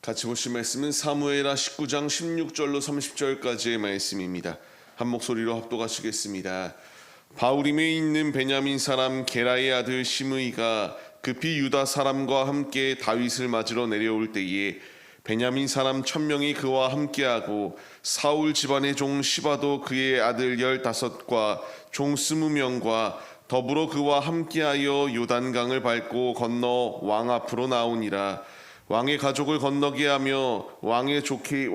같이 보실 말씀은 사무엘하 19장 16절로 30절까지의 말씀입니다. 한 목소리로 합독하시겠습니다. 바후림에 있는 베냐민 사람 게라의 아들 시므이가 급히 유다 사람과 함께 다윗을 맞으러 내려올 때에 베냐민 사람 1000명이 그와 함께하고 사울 집안의 종 시바도 그의 아들 15과 종 20명과 더불어 그와 함께하여 요단강을 밟고 건너 왕 앞으로 나오니라. 왕의 가족을 건너게 하며 왕이 좋게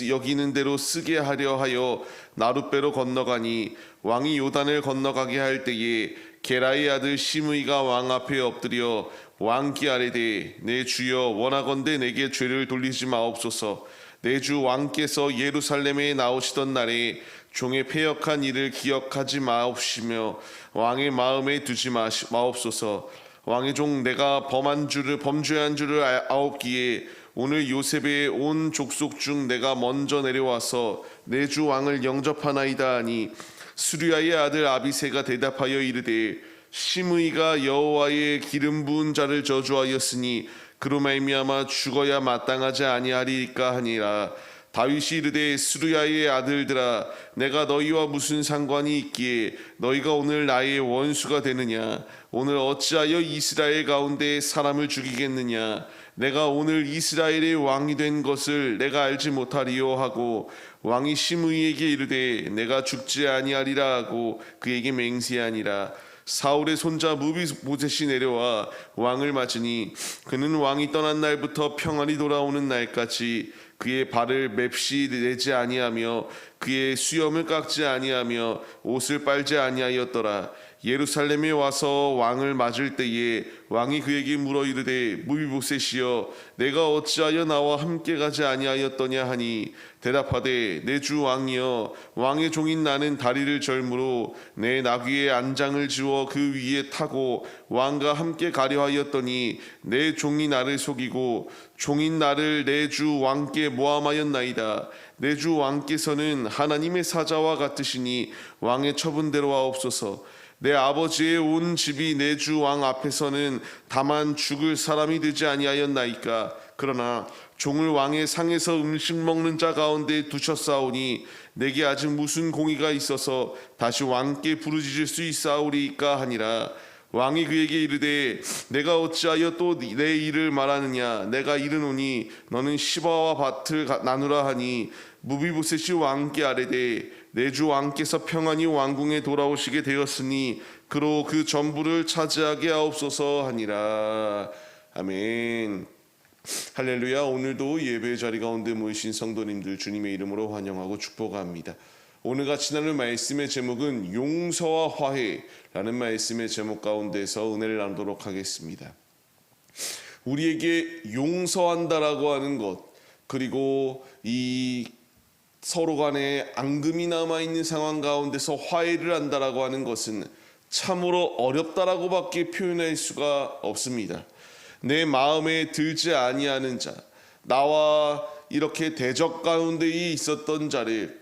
여기는 대로 쓰게 하려 하여 나룻배로 건너가니 왕이 요단을 건너가게 할 때에 게라의 아들 시므이가 왕 앞에 엎드려 왕께 아뢰되 내 주여 원하건대 내게 죄를 돌리지 마옵소서. 내 주 왕께서 예루살렘에 나오시던 날에 종의 패역한 일을 기억하지 마옵시며 왕의 마음에 두지 마옵소서. 왕의 종 내가 범죄한 줄을 아옵기에 오늘 요셉의 온 족속 중 내가 먼저 내려와서 내 주 왕을 영접하나이다 하니 수리아의 아들 아비새가 대답하여 이르되 시므이가 여호와의 기름 부은 자를 저주하였으니 그로 말미암아 죽어야 마땅하지 아니하리까 하니라. 다윗이 이르되 수르야의 아들들아 내가 너희와 무슨 상관이 있기에 너희가 오늘 나의 원수가 되느냐. 오늘 어찌하여 이스라엘 가운데 사람을 죽이겠느냐. 내가 오늘 이스라엘의 왕이 된 것을 내가 알지 못하리요 하고 왕이 시므이에게 이르되 내가 죽지 아니하리라 하고 그에게 맹세하니라. 사울의 손자 무비보셋이 내려와 왕을 맞으니 그는 왕이 떠난 날부터 평안히 돌아오는 날까지 그의 발을 맵시 내지 아니하며 그의 수염을 깎지 아니하며 옷을 빨지 아니하였더라. 예루살렘에 와서 왕을 맞을 때에 왕이 그에게 물어 이르되 무비보셋이여 내가 어찌하여 나와 함께 가지 아니하였더냐 하니 대답하되 내 주 왕이여 왕의 종인 나는 다리를 절므로 내 나귀의 안장을 지워 그 위에 타고 왕과 함께 가려 하였더니 내 종이 나를 속이고 종인 나를 내 주 왕께 모함하였나이다. 내 주 왕께서는 하나님의 사자와 같으시니 왕의 처분대로 하옵소서. 내 아버지의 온 집이 내 주 왕 앞에서는 다만 죽을 사람이 되지 아니하였나이까. 그러나 종을 왕의 상에서 음식 먹는 자 가운데 두셨사오니 내게 아직 무슨 공의가 있어서 다시 왕께 부르짖을 수 있사오리이까 하니라. 왕이 그에게 이르되 내가 어찌하여 또 내 일을 말하느냐. 내가 이르노니 너는 시바와 밭을 나누라 하니 무비보셋이 왕께 아뢰되 내 주 왕께서 평안히 왕궁에 돌아오시게 되었으니 그로 그 전부를 차지하게 하옵소서 하니라. 아멘. 할렐루야. 오늘도 예배 자리 가운데 모이신 성도님들 주님의 이름으로 환영하고 축복합니다. 오늘같이 나눌 말씀의 제목은 용서와 화해라는 말씀의 제목 가운데서 은혜를 나누도록 하겠습니다. 우리에게 용서한다라고 하는 것, 그리고 이 서로 간에 앙금이 남아있는 상황 가운데서 화해를 한다라고 하는 것은 참으로 어렵다라고밖에 표현할 수가 없습니다. 내 마음에 들지 아니하는 자, 나와 이렇게 대적 가운데 있었던 자를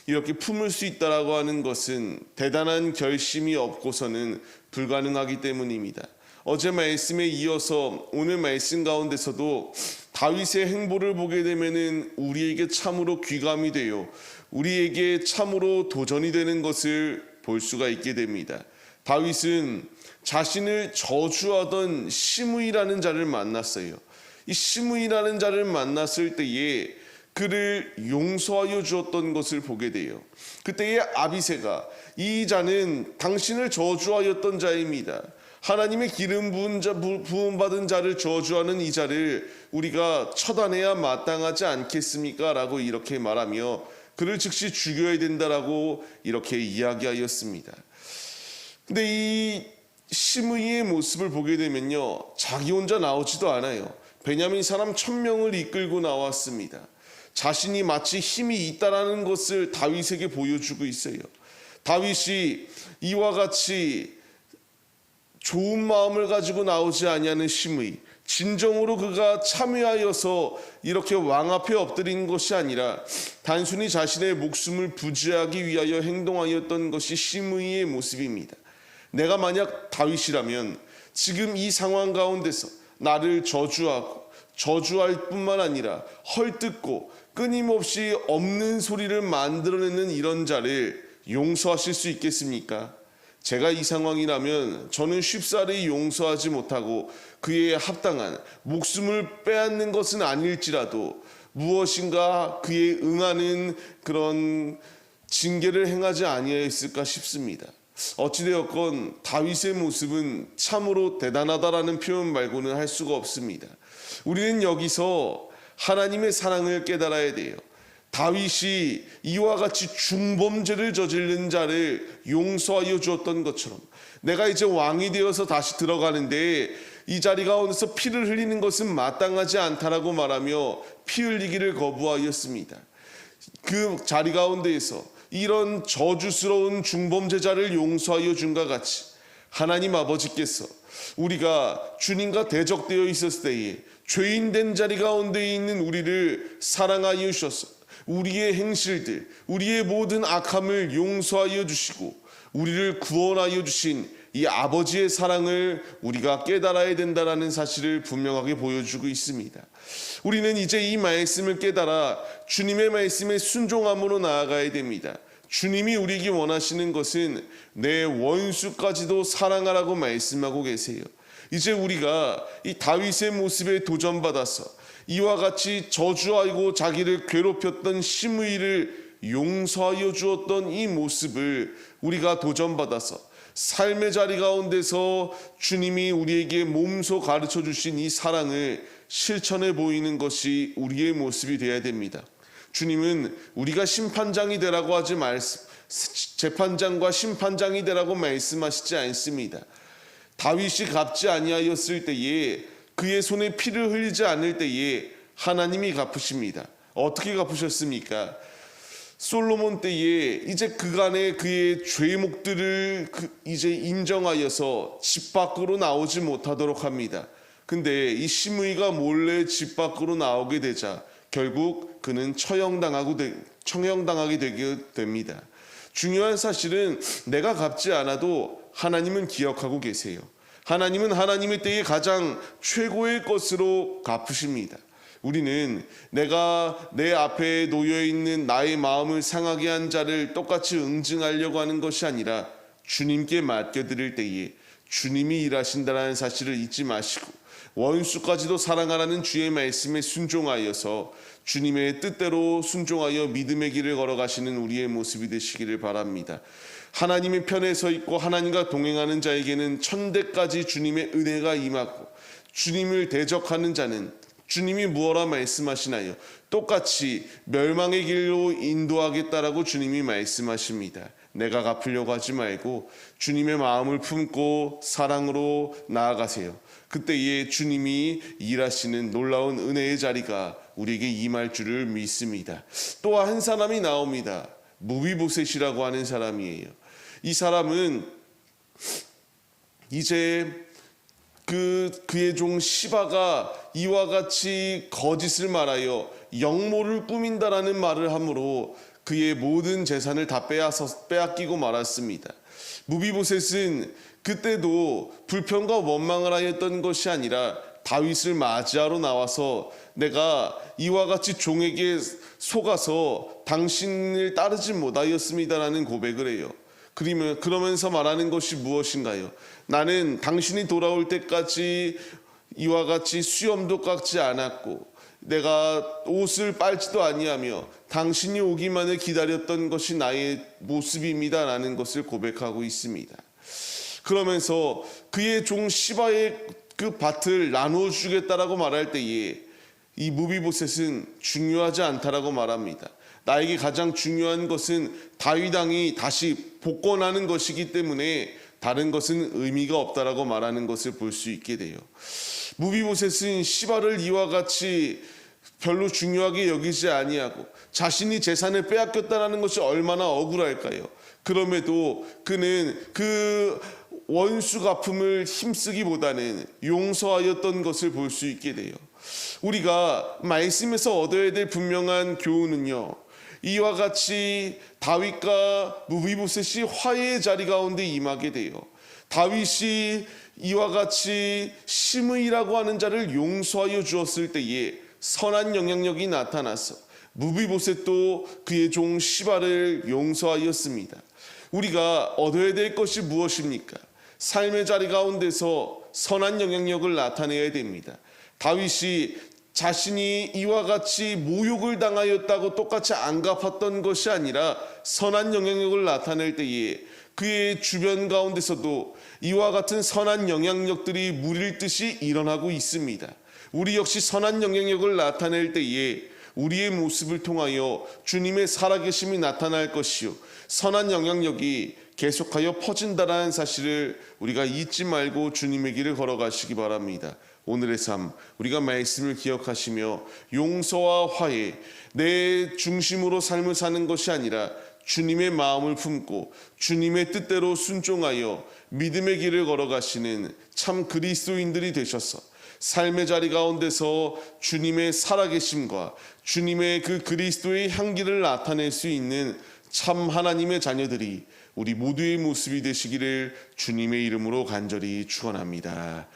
이렇게 품을 수 있다라고 하는 것은 대단한 결심이 없고서는 불가능하기 때문입니다. 어제 말씀에 이어서 오늘 말씀 가운데서도 다윗의 행보를 보게 되면은 우리에게 참으로 귀감이 되어 우리에게 참으로 도전이 되는 것을 볼 수가 있게 됩니다. 다윗은 자신을 저주하던 시므이라는 자를 만났어요. 이 시므이라는 자를 만났을 때에 그를 용서하여 주었던 것을 보게 돼요. 그때의 아비새가 이 자는 당신을 저주하였던 자입니다. 하나님의 기름 부음받은 자를 저주하는 이 자를 우리가 처단해야 마땅하지 않겠습니까? 라고 이렇게 말하며 그를 즉시 죽여야 된다라고 이렇게 이야기하였습니다. 근데 이 시므이의 모습을 보게 되면요, 자기 혼자 나오지도 않아요. 베냐민 사람 1000명을 이끌고 나왔습니다. 자신이 마치 힘이 있다라는 것을 다윗에게 보여주고 있어요. 다윗이 이와 같이 좋은 마음을 가지고 나오지 아니하는 시므이, 진정으로 그가 참여하여서 이렇게 왕 앞에 엎드린 것이 아니라 단순히 자신의 목숨을 부지하기 위하여 행동하였던 것이 시므이의 모습입니다. 내가 만약 다윗이라면 지금 이 상황 가운데서 나를 저주하고 저주할 뿐만 아니라 헐뜯고 끊임없이 없는 소리를 만들어내는 이런 자를 용서하실 수 있겠습니까? 제가 이 상황이라면 저는 쉽사리 용서하지 못하고 그에 합당한 목숨을 빼앗는 것은 아닐지라도 무엇인가 그에 응하는 그런 징계를 행하지 아니하였을까 싶습니다. 어찌되었건 다윗의 모습은 참으로 대단하다라는 표현 말고는 할 수가 없습니다. 우리는 여기서 하나님의 사랑을 깨달아야 돼요. 다윗이 이와 같이 중범죄를 저지른 자를 용서하여 주었던 것처럼 내가 이제 왕이 되어서 다시 들어가는데 이 자리 가운데서 피를 흘리는 것은 마땅하지 않다라고 말하며 피 흘리기를 거부하였습니다. 그 자리 가운데에서 이런 저주스러운 중범죄자를 용서하여 준과 같이 하나님 아버지께서 우리가 주님과 대적되어 있었을 때에 죄인된 자리 가운데 있는 우리를 사랑하여 주셔서 우리의 행실들, 우리의 모든 악함을 용서하여 주시고 우리를 구원하여 주신 이 아버지의 사랑을 우리가 깨달아야 된다는 사실을 분명하게 보여주고 있습니다. 우리는 이제 이 말씀을 깨달아 주님의 말씀에 순종함으로 나아가야 됩니다. 주님이 우리에게 원하시는 것은 내 원수까지도 사랑하라고 말씀하고 계세요. 이제 우리가 이 다윗의 모습에 도전받아서 이와 같이 저주하고 자기를 괴롭혔던 시므이를 용서하여 주었던 이 모습을 우리가 도전받아서 삶의 자리 가운데서 주님이 우리에게 몸소 가르쳐 주신 이 사랑을 실천해 보이는 것이 우리의 모습이 되어야 됩니다. 주님은 우리가 심판장이 되라고 하지 재판장과 심판장이 되라고 말씀하시지 않습니다. 다윗이 갚지 아니하였을 때에 그의 손에 피를 흘리지 않을 때에 하나님이 갚으십니다. 어떻게 갚으셨습니까? 솔로몬 때에 이제 그간의 그의 죄목들을 이제 인정하여서 집 밖으로 나오지 못하도록 합니다. 근데 이 시므이가 몰래 집 밖으로 나오게 되자 결국 그는 처형당하게 되게 됩니다. 중요한 사실은 내가 갚지 않아도 하나님은 기억하고 계세요. 하나님은 하나님의 때에 가장 최고의 것으로 갚으십니다. 우리는 내가 내 앞에 놓여있는 나의 마음을 상하게 한 자를 똑같이 응징하려고 하는 것이 아니라 주님께 맡겨드릴 때에 주님이 일하신다는 사실을 잊지 마시고 원수까지도 사랑하라는 주의 말씀에 순종하여서 주님의 뜻대로 순종하여 믿음의 길을 걸어가시는 우리의 모습이 되시기를 바랍니다. 하나님의 편에 서 있고 하나님과 동행하는 자에게는 천대까지 주님의 은혜가 임하고 주님을 대적하는 자는 주님이 무엇라 말씀하시나요? 똑같이 멸망의 길로 인도하겠다라고 주님이 말씀하십니다. 내가 갚으려고 하지 말고 주님의 마음을 품고 사랑으로 나아가세요. 그때에 주님이 일하시는 놀라운 은혜의 자리가 우리에게 임할 줄을 믿습니다. 또 한 사람이 나옵니다. 무비보셋이라고 하는 사람이에요. 이 사람은 이제 그의 종 시바가 이와 같이 거짓을 말하여 영모를 꾸민다라는 말을 함으로 그의 모든 재산을 다 빼앗기고 말았습니다. 무비보셋은 그때도 불평과 원망을 하였던 것이 아니라 다윗을 맞이하러 나와서 내가 이와 같이 종에게 속아서 당신을 따르지 못하였습니다라는 고백을 해요. 그러면서 말하는 것이 무엇인가요? 나는 당신이 돌아올 때까지 이와 같이 수염도 깎지 않았고 내가 옷을 빨지도 아니하며 당신이 오기만을 기다렸던 것이 나의 모습입니다 라는 것을 고백하고 있습니다. 그러면서 그의 종 시바의 그 밭을 나누어 주겠다라고 말할 때에 이 무비보셋은 중요하지 않다라고 말합니다. 나에게 가장 중요한 것은 다윗 왕이 다시 복권하는 것이기 때문에 다른 것은 의미가 없다라고 말하는 것을 볼 수 있게 돼요. 무비보셋은 시바를 이와 같이 별로 중요하게 여기지 아니하고 자신이 재산을 빼앗겼다는 것이 얼마나 억울할까요? 그럼에도 그는 그 원수 갚음을 힘쓰기보다는 용서하였던 것을 볼 수 있게 돼요. 우리가 말씀에서 얻어야 될 분명한 교훈은요, 이와 같이 다윗과 무비보셋이 화해의 자리 가운데 임하게 돼요. 다윗이 이와 같이 시므이라고 하는 자를 용서하여 주었을 때에 선한 영향력이 나타나서 무비보셋도 그의 종 시바를 용서하였습니다. 우리가 얻어야 될 것이 무엇입니까? 삶의 자리 가운데서 선한 영향력을 나타내야 됩니다. 다윗이 자신이 이와 같이 모욕을 당하였다고 똑같이 안 갚았던 것이 아니라 선한 영향력을 나타낼 때에 그의 주변 가운데서도 이와 같은 선한 영향력들이 물일 듯이 일어나고 있습니다. 우리 역시 선한 영향력을 나타낼 때에 우리의 모습을 통하여 주님의 살아계심이 나타날 것이요 선한 영향력이 계속하여 퍼진다라는 사실을 우리가 잊지 말고 주님의 길을 걸어가시기 바랍니다. 오늘의 삶 우리가 말씀을 기억하시며 용서와 화해 내 중심으로 삶을 사는 것이 아니라 주님의 마음을 품고 주님의 뜻대로 순종하여 믿음의 길을 걸어가시는 참 그리스도인들이 되셔서 삶의 자리 가운데서 주님의 살아계심과 주님의 그 그리스도의 향기를 나타낼 수 있는 참 하나님의 자녀들이 우리 모두의 모습이 되시기를 주님의 이름으로 간절히 축원합니다.